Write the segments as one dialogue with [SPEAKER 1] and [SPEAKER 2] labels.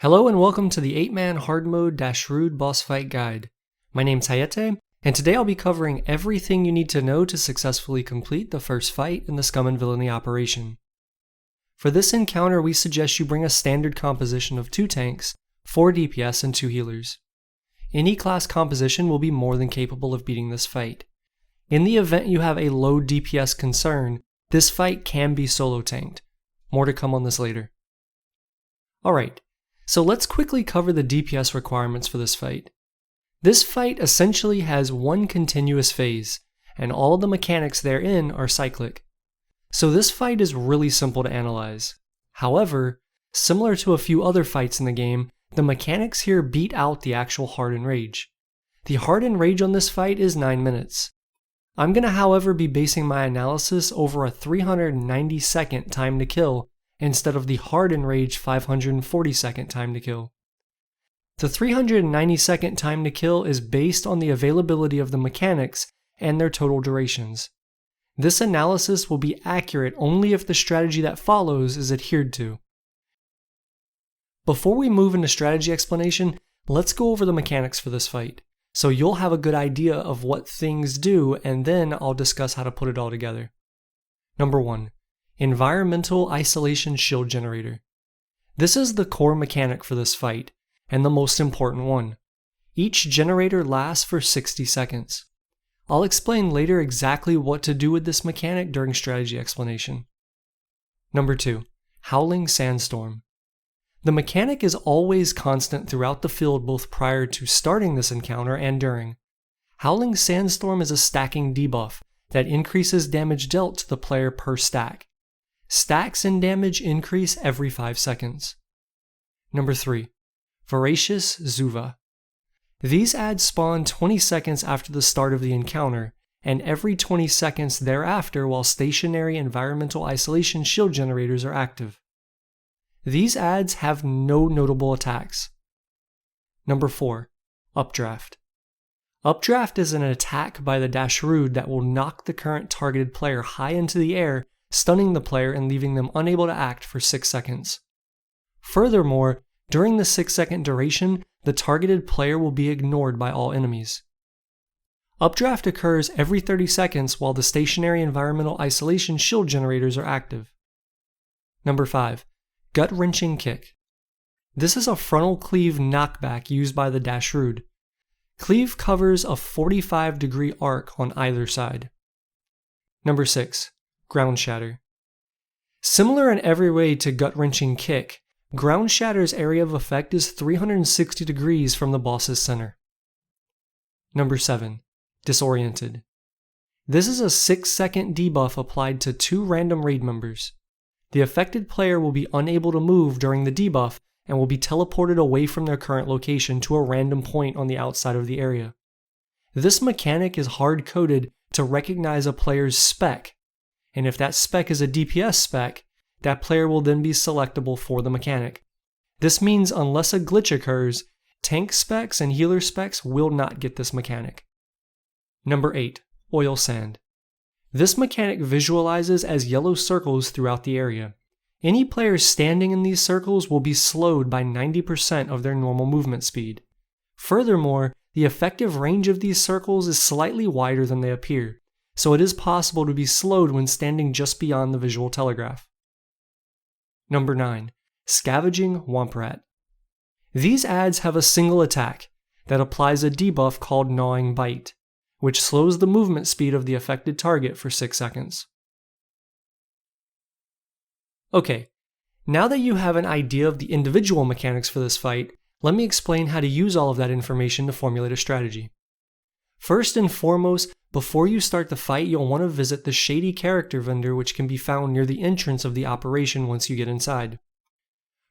[SPEAKER 1] Hello and welcome to the 8-man hard mode - rude boss fight guide. My name's Hayete, and today I'll be covering everything you need to know to successfully complete the first fight in the Scum and Villainy operation. For this encounter, we suggest you bring a standard composition of 2 tanks, 4 DPS, and 2 healers. Any class composition will be more than capable of beating this fight. In the event you have a low DPS concern, this fight can be solo tanked. More to come on this later. Alright. So let's quickly cover the DPS requirements for this fight. This fight essentially has one continuous phase, and all the mechanics therein are cyclic. So this fight is really simple to analyze. However, similar to a few other fights in the game, the mechanics here beat out the actual Hardened Rage. The Hardened Rage on this fight is 9 minutes. I'm going to however be basing my analysis over a 390-second time to kill, instead of the Hardened Rage 540-second time to kill. The 390-second time to kill is based on the availability of the mechanics and their total durations. This analysis will be accurate only if the strategy that follows is adhered to. Before we move into strategy explanation, let's go over the mechanics for this fight, so you'll have a good idea of what things do, and then I'll discuss how to put it all together. Number 1. Environmental Isolation Shield Generator. This is the core mechanic for this fight, and the most important one. Each generator lasts for 60 seconds. I'll explain later exactly what to do with this mechanic during strategy explanation. Number 2. Howling Sandstorm. The mechanic is always constant throughout the field both prior to starting this encounter and during. Howling Sandstorm is a stacking debuff that increases damage dealt to the player per stack. Stacks and damage increase every 5 seconds. Number 3. Voracious Zuva. These adds spawn 20 seconds after the start of the encounter, and every 20 seconds thereafter while stationary environmental isolation shield generators are active. These adds have no notable attacks. Number 4. Updraft. Updraft is an attack by the - rude that will knock the current targeted player high into the air, stunning the player and leaving them unable to act for 6 seconds. Furthermore, during the 6-second duration, the targeted player will be ignored by all enemies. Updraft occurs every 30 seconds while the stationary environmental isolation shield generators are active. Number 5. Gut-Wrenching Kick. This is a frontal cleave knockback used by the - rude. Cleave covers a 45-degree arc on either side. Number 6. Ground Shatter. Similar in every way to Gut-Wrenching Kick, Ground Shatter's area of effect is 360 degrees from the boss's center. Number 7. Disoriented. This is a 6-second debuff applied to 2 random raid members. The affected player will be unable to move during the debuff and will be teleported away from their current location to a random point on the outside of the area. This mechanic is hard-coded to recognize a player's spec, and if that spec is a DPS spec, that player will then be selectable for the mechanic. This means unless a glitch occurs, tank specs and healer specs will not get this mechanic. Number 8. Oil Sand. This mechanic visualizes as yellow circles throughout the area. Any player standing in these circles will be slowed by 90% of their normal movement speed. Furthermore, the effective range of these circles is slightly wider than they appear, so it is possible to be slowed when standing just beyond the visual telegraph. Number 9. Scavenging Womp Rat. These adds have a single attack that applies a debuff called Gnawing Bite, which slows the movement speed of the affected target for 6 seconds. Okay, now that you have an idea of the individual mechanics for this fight, let me explain how to use all of that information to formulate a strategy. First and foremost, before you start the fight, you'll want to visit the Shady Character vendor, which can be found near the entrance of the operation once you get inside.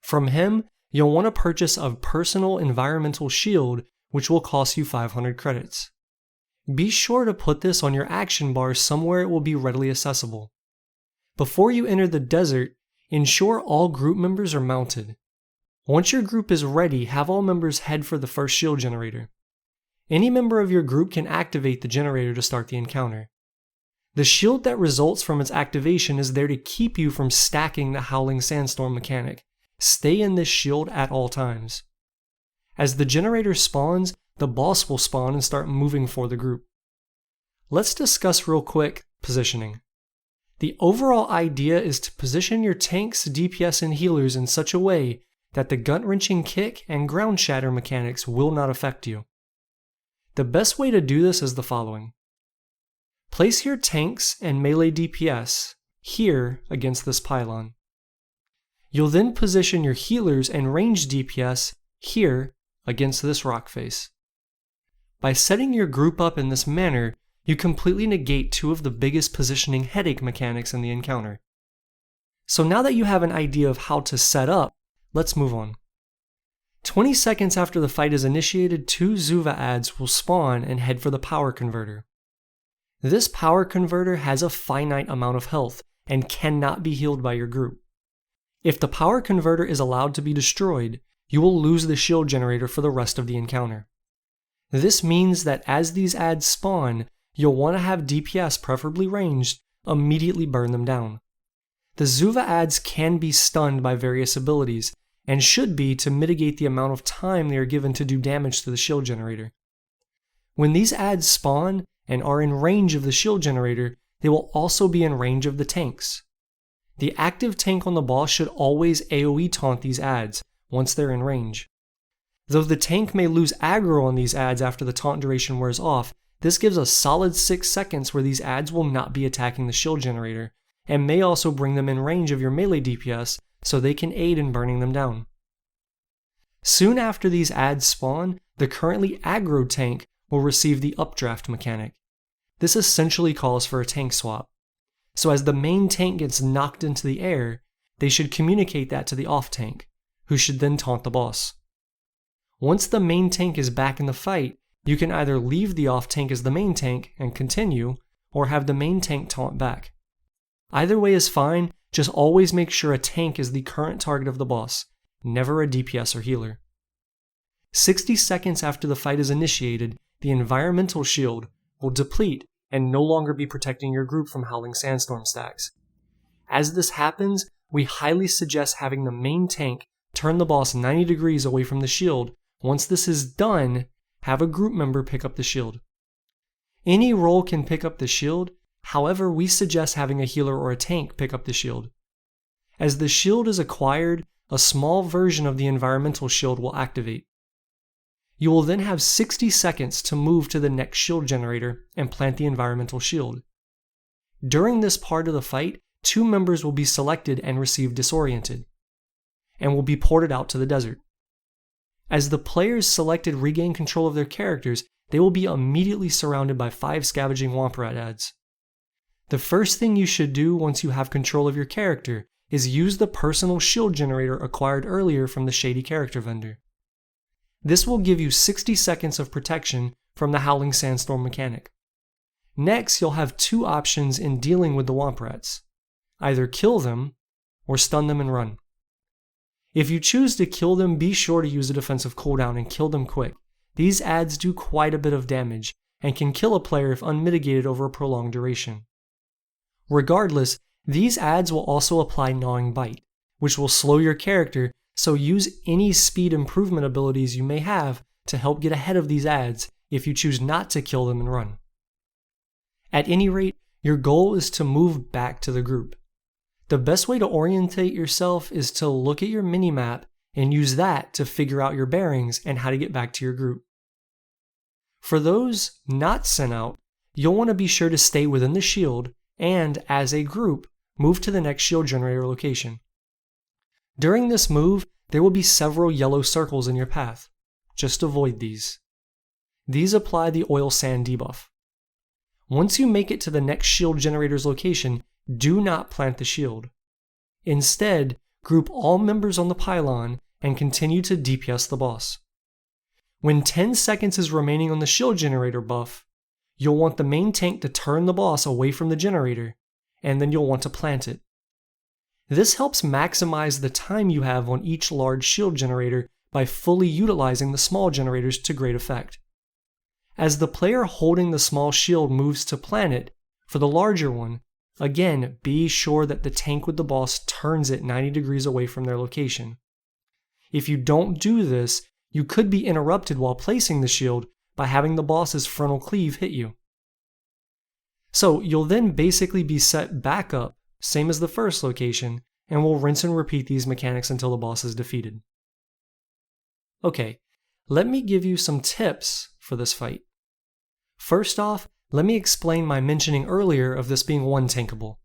[SPEAKER 1] From him, you'll want to purchase a personal environmental shield, which will cost you 500 credits. Be sure to put this on your action bar somewhere it will be readily accessible. Before you enter the desert, ensure all group members are mounted. Once your group is ready, have all members head for the first shield generator. Any member of your group can activate the generator to start the encounter. The shield that results from its activation is there to keep you from stacking the Howling Sandstorm mechanic, stay in this shield at all times. As the generator spawns, the boss will spawn and start moving for the group. Let's discuss real quick positioning. The overall idea is to position your tanks, DPS, and healers in such a way that the gut-wrenching kick and ground shatter mechanics will not affect you. The best way to do this is the following. Place your tanks and melee DPS here against this pylon. You'll then position your healers and ranged DPS here against this rock face. By setting your group up in this manner, you completely negate two of the biggest positioning headache mechanics in the encounter. So now that you have an idea of how to set up, let's move on. 20 seconds after the fight is initiated, 2 Zuva adds will spawn and head for the power converter. This power converter has a finite amount of health and cannot be healed by your group. If the power converter is allowed to be destroyed, you will lose the shield generator for the rest of the encounter. This means that as these adds spawn, you'll want to have DPS, preferably ranged, immediately burn them down. The Zuva adds can be stunned by various abilities, and should be to mitigate the amount of time they are given to do damage to the shield generator. When these adds spawn and are in range of the shield generator, they will also be in range of the tanks. The active tank on the boss should always AoE taunt these adds once they're in range. Though the tank may lose aggro on these adds after the taunt duration wears off, this gives a solid 6 seconds where these adds will not be attacking the shield generator, and may also bring them in range of your melee DPS so they can aid in burning them down. Soon after these adds spawn, the currently aggro tank will receive the updraft mechanic. This essentially calls for a tank swap. So as the main tank gets knocked into the air, they should communicate that to the off tank, who should then taunt the boss. Once the main tank is back in the fight, you can either leave the off tank as the main tank and continue, or have the main tank taunt back. Either way is fine, just always make sure a tank is the current target of the boss, never a DPS or healer. 60 seconds after the fight is initiated, the environmental shield will deplete and no longer be protecting your group from howling sandstorm stacks. As this happens, we highly suggest having the main tank turn the boss 90 degrees away from the shield. Once this is done, have a group member pick up the shield. Any role can pick up the shield, however, we suggest having a healer or a tank pick up the shield. As the shield is acquired, a small version of the environmental shield will activate. You will then have 60 seconds to move to the next shield generator and plant the environmental shield. During this part of the fight, 2 members will be selected and receive disoriented, and will be ported out to the desert. As the players selected regain control of their characters, they will be immediately surrounded by 5 scavenging womp rat adds. The first thing you should do once you have control of your character is use the personal shield generator acquired earlier from the shady character vendor. This will give you 60 seconds of protection from the Howling Sandstorm mechanic. Next, you'll have 2 options in dealing with the womp rats. Either kill them, or stun them and run. If you choose to kill them, be sure to use a defensive cooldown and kill them quick. These adds do quite a bit of damage, and can kill a player if unmitigated over a prolonged duration. Regardless, these adds will also apply Gnawing Bite, which will slow your character, so use any speed improvement abilities you may have to help get ahead of these adds if you choose not to kill them and run. At any rate, your goal is to move back to the group. The best way to orientate yourself is to look at your minimap and use that to figure out your bearings and how to get back to your group. For those not sent out, you'll want to be sure to stay within the shield and, as a group, move to the next shield generator location. During this move, there will be several yellow circles in your path. Just avoid these. These apply the oil sand debuff. Once you make it to the next shield generator's location, do not plant the shield. Instead, group all members on the pylon and continue to DPS the boss. When 10 seconds is remaining on the shield generator buff, you'll want the main tank to turn the boss away from the generator, and then you'll want to plant it. This helps maximize the time you have on each large shield generator by fully utilizing the small generators to great effect. As the player holding the small shield moves to plant it, for the larger one, again, be sure that the tank with the boss turns it 90 degrees away from their location. If you don't do this, you could be interrupted while placing the shield by having the boss's frontal cleave hit you. So you'll then basically be set back up, same as the first location, and we'll rinse and repeat these mechanics until the boss is defeated. Okay, let me give you some tips for this fight. First off, let me explain my mentioning earlier of this being one tankable.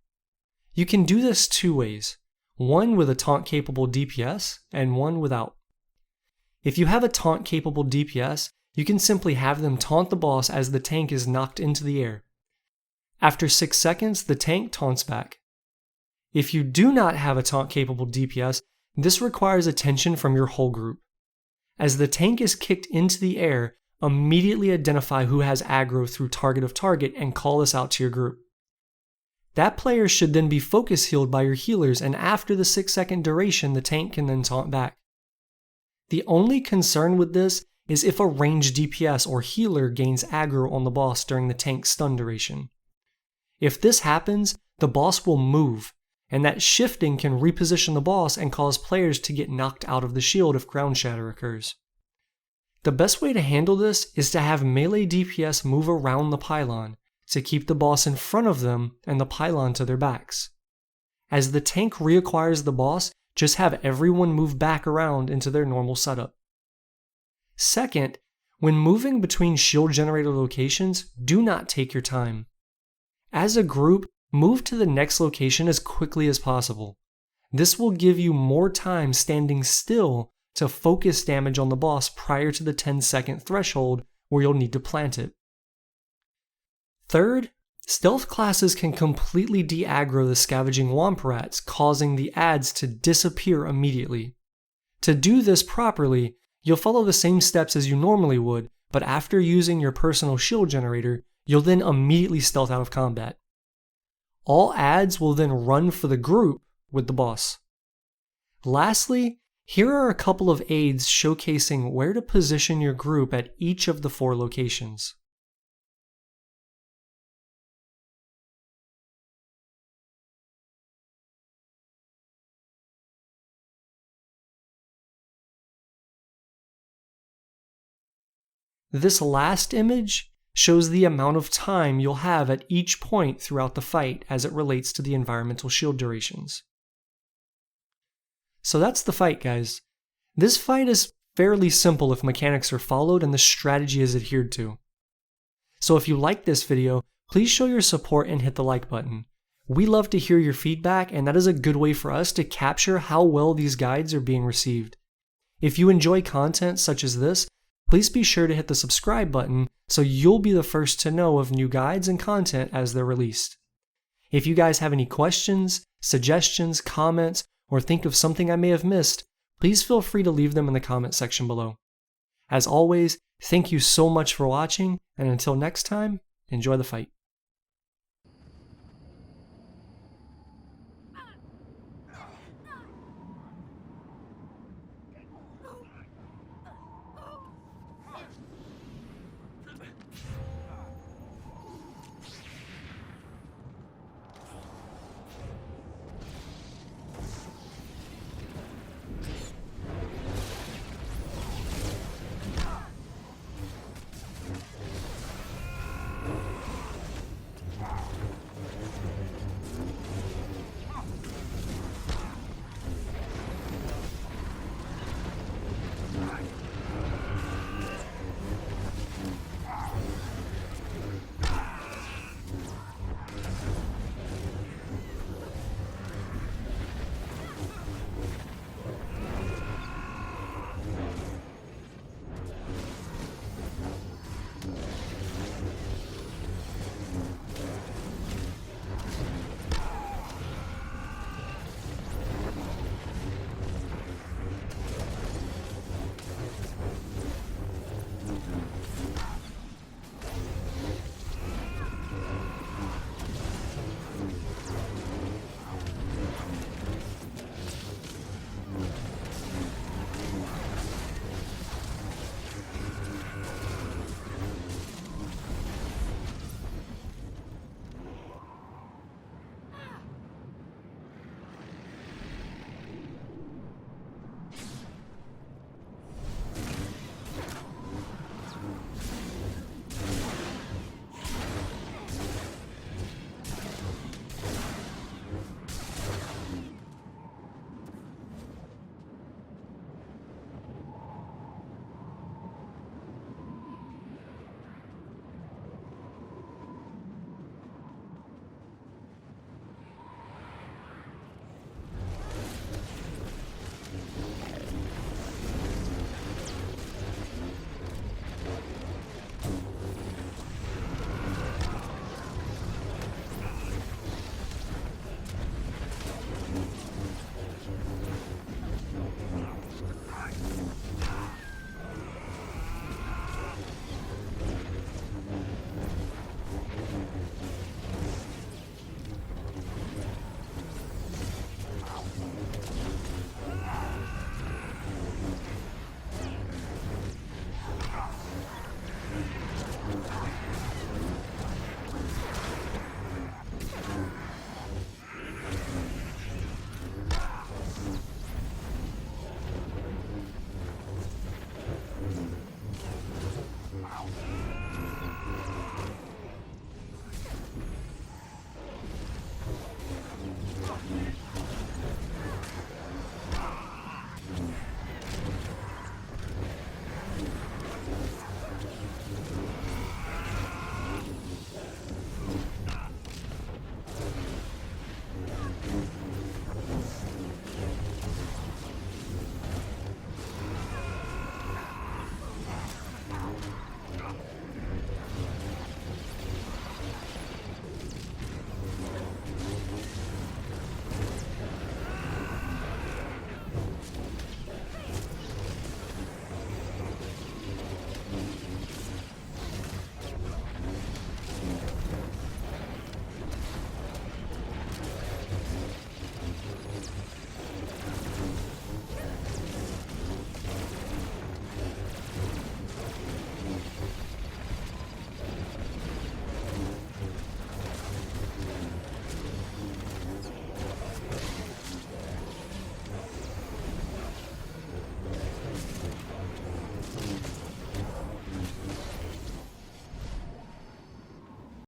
[SPEAKER 1] You can do this two ways, one with a taunt capable DPS and one without. If you have a taunt capable DPS, you can simply have them taunt the boss as the tank is knocked into the air. After 6 seconds, the tank taunts back. If you do not have a taunt capable DPS, this requires attention from your whole group. As the tank is kicked into the air, immediately identify who has aggro through target of target and call this out to your group. That player should then be focus healed by your healers, and after the 6-second duration, the tank can then taunt back. The only concern with this is if a ranged DPS or healer gains aggro on the boss during the tank's stun duration. If this happens, the boss will move, and that shifting can reposition the boss and cause players to get knocked out of the shield if ground shatter occurs. The best way to handle this is to have melee DPS move around the pylon to keep the boss in front of them and the pylon to their backs. As the tank reacquires the boss, just have everyone move back around into their normal setup. Second, when moving between shield generator locations, do not take your time. As a group, move to the next location as quickly as possible. This will give you more time standing still to focus damage on the boss prior to the 10-second threshold where you'll need to plant it. Third, stealth classes can completely de-aggro the scavenging womp rats, causing the adds to disappear immediately. To do this properly, you'll follow the same steps as you normally would, but after using your personal shield generator, you'll then immediately stealth out of combat. All adds will then run for the group with the boss. Lastly, here are a couple of aids showcasing where to position your group at each of the 4 locations. This last image shows the amount of time you'll have at each point throughout the fight as it relates to the environmental shield durations. So that's the fight, guys. This fight is fairly simple if mechanics are followed and the strategy is adhered to. So if you like this video, please show your support and hit the like button. We love to hear your feedback, and that is a good way for us to capture how well these guides are being received. If you enjoy content such as this, please be sure to hit the subscribe button so you'll be the first to know of new guides and content as they're released. If you guys have any questions, suggestions, comments, or think of something I may have missed, please feel free to leave them in the comment section below. As always, thank you so much for watching, and until next time, enjoy the fight.
[SPEAKER 2] down.